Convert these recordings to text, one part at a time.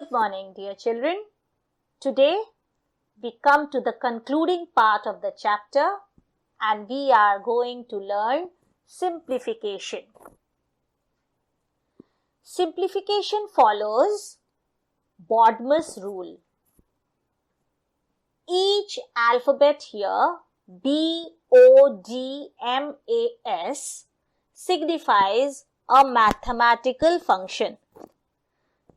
Good morning, dear children. Today we come to the concluding part of the chapter and we are going to learn simplification. Simplification follows Bodmer's rule. Each alphabet here, B-O-D-M-A-S, signifies a mathematical function.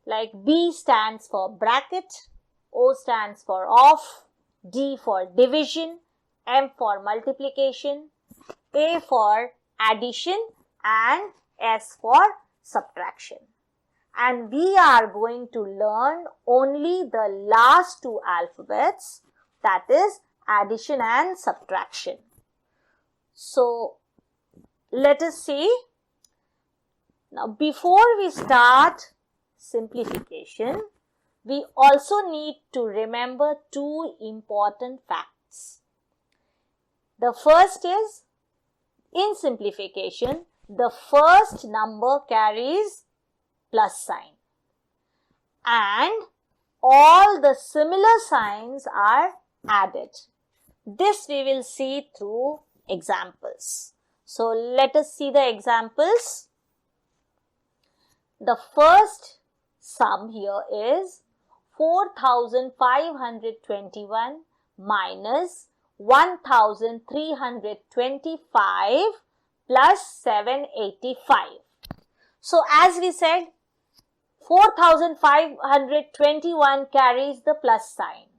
Like B stands for bracket, O stands for off, D for division, M for multiplication, A for addition and S for subtraction. And we are going to learn only the last two alphabets, that is addition and subtraction. So let us see. Now before we start simplification, we also need to remember two important facts. The first is, in simplification, the first number carries plus sign and all the similar signs are added. This we will see through examples. So let us see the examples. The first sum here is 4,521 minus 1,325 plus 785. So as we said, 4,521 carries the plus sign.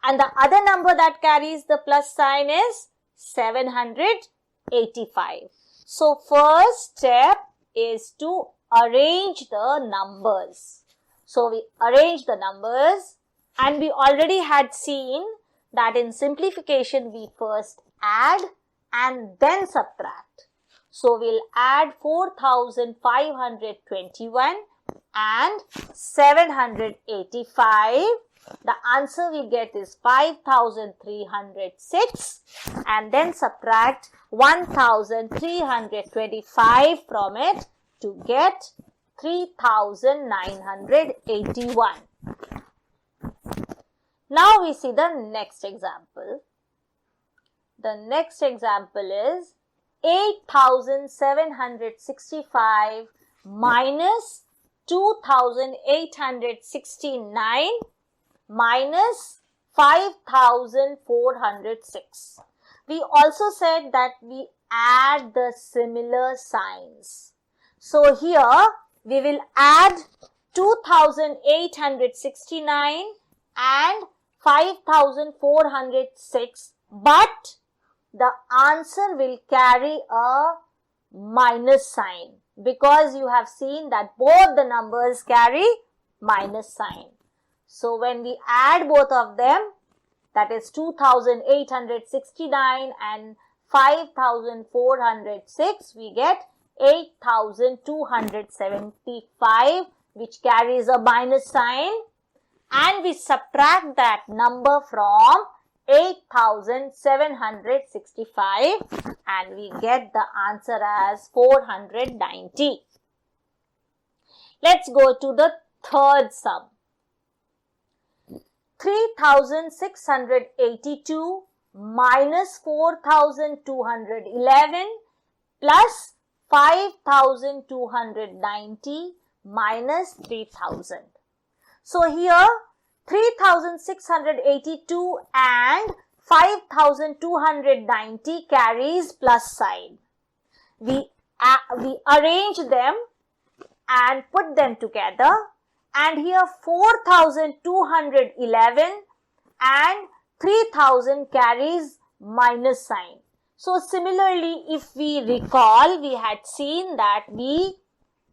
And the other number that carries the plus sign is 785. So first step is to arrange the numbers. So we arrange the numbers and we already had seen that in simplification we first add and then subtract. So we'll add 4,521 and 785. The answer we get is 5,306 and then subtract 1,325 from it to get 3,981. Now we see the next example. The next example is 8,765 minus 2,869 minus 5,406. We also said that we add the similar signs. So here we will add 2,869 and 5,406, but the answer will carry a minus sign because you have seen that both the numbers carry minus sign. So when we add both of them, that is 2,869 and 5,406, we get 8,275, which carries a minus sign, and we subtract that number from 8,765 and we get the answer as 490. Let's go to the third sum. 3,682 minus 4,211 plus 5,290 minus 3,000. So here 3,682 and 5,290 carries plus sign. We arrange them and put them together, and here 4,211 and 3,000 carries minus sign. So similarly, if we recall, we had seen that we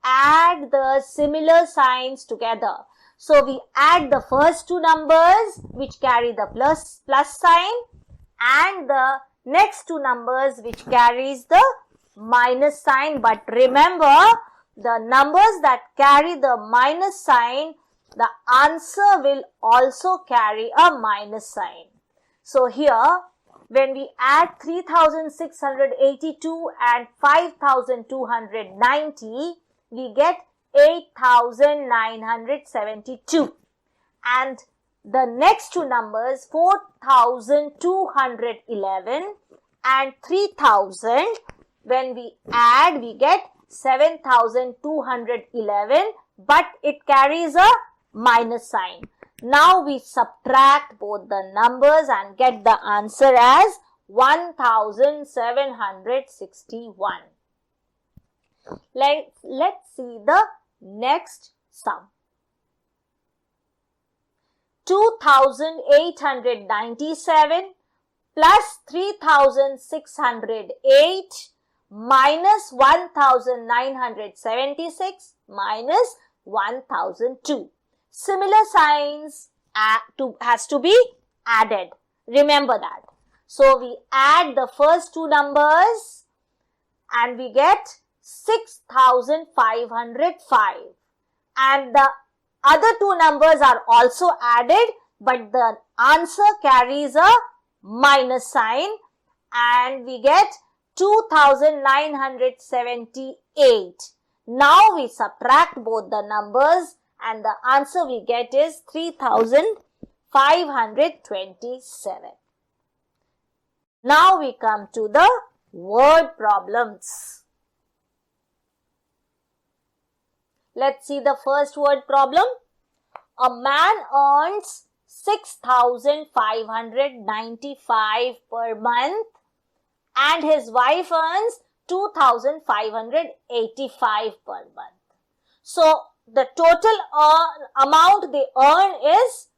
add the similar signs together. So we add the first two numbers which carry the plus sign and the next two numbers which carries the minus sign. But remember, the numbers that carry the minus sign, the answer will also carry a minus sign. So here, when we add 3,682 and 5,290, we get 8,972. And the next two numbers, 4,211 and 3,000, when we add, we get 7,211, but it carries a minus sign. Now we subtract both the numbers and get the answer as 1,761. Let's see the next sum. 2,897 plus 3,608 minus 1,976 minus 1,002. Similar signs has to be added. Remember that. So we add the first two numbers and we get 6,505. And the other two numbers are also added, but the answer carries a minus sign and we get 2,978. Now we subtract both the numbers and the answer we get is 3,527. Now we come to the word problems. Let's see the first word problem. A man earns 6,595 per month and his wife earns 2,585 per month. So the total amount they earn is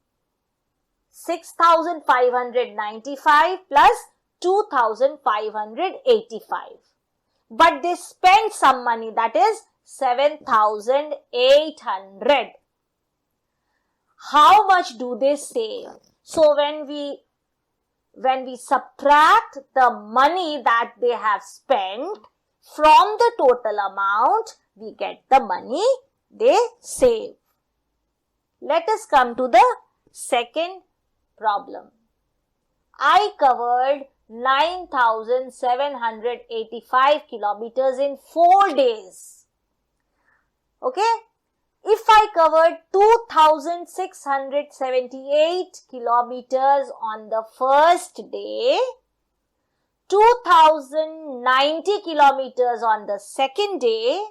6,595 plus 2,585. But they spend some money, that is 7,800. How much do they save? So when we subtract the money that they have spent from the total amount, we get the money they save. Let us come to the second problem. I covered 9,785 kilometers in 4 days. Okay? If I covered 2,678 kilometers on the first day, 2,090 kilometers on the second day,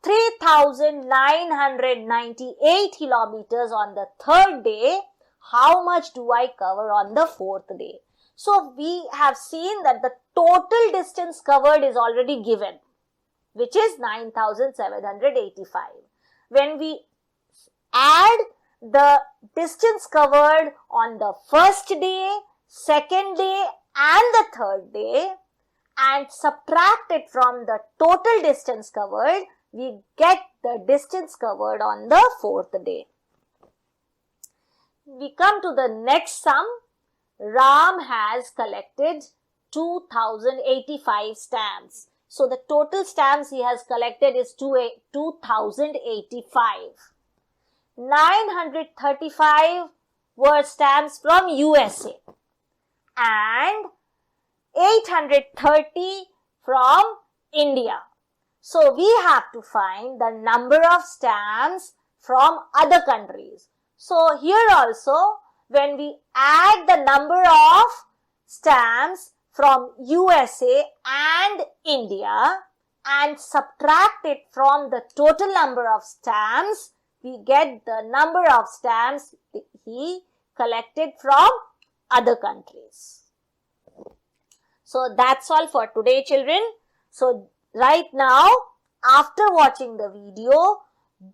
3,998 kilometers on the third day, how much do I cover on the fourth day? So we have seen that the total distance covered is already given, which is 9,785. When we add the distance covered on the first day, second day and the third day and subtract it from the total distance covered, we get the distance covered on the fourth day. We come to the next sum. Ram has collected 2,085 stamps. So the total stamps he has collected is 2,085. 935 were stamps from USA and 830 from India. So we have to find the number of stamps from other countries. So here also, when we add the number of stamps from USA and India and subtract it from the total number of stamps, we get the number of stamps he collected from other countries. So that's all for today, children. So right now, after watching the video,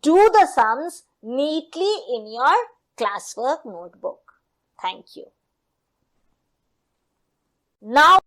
do the sums neatly in your classwork notebook. Thank you. Now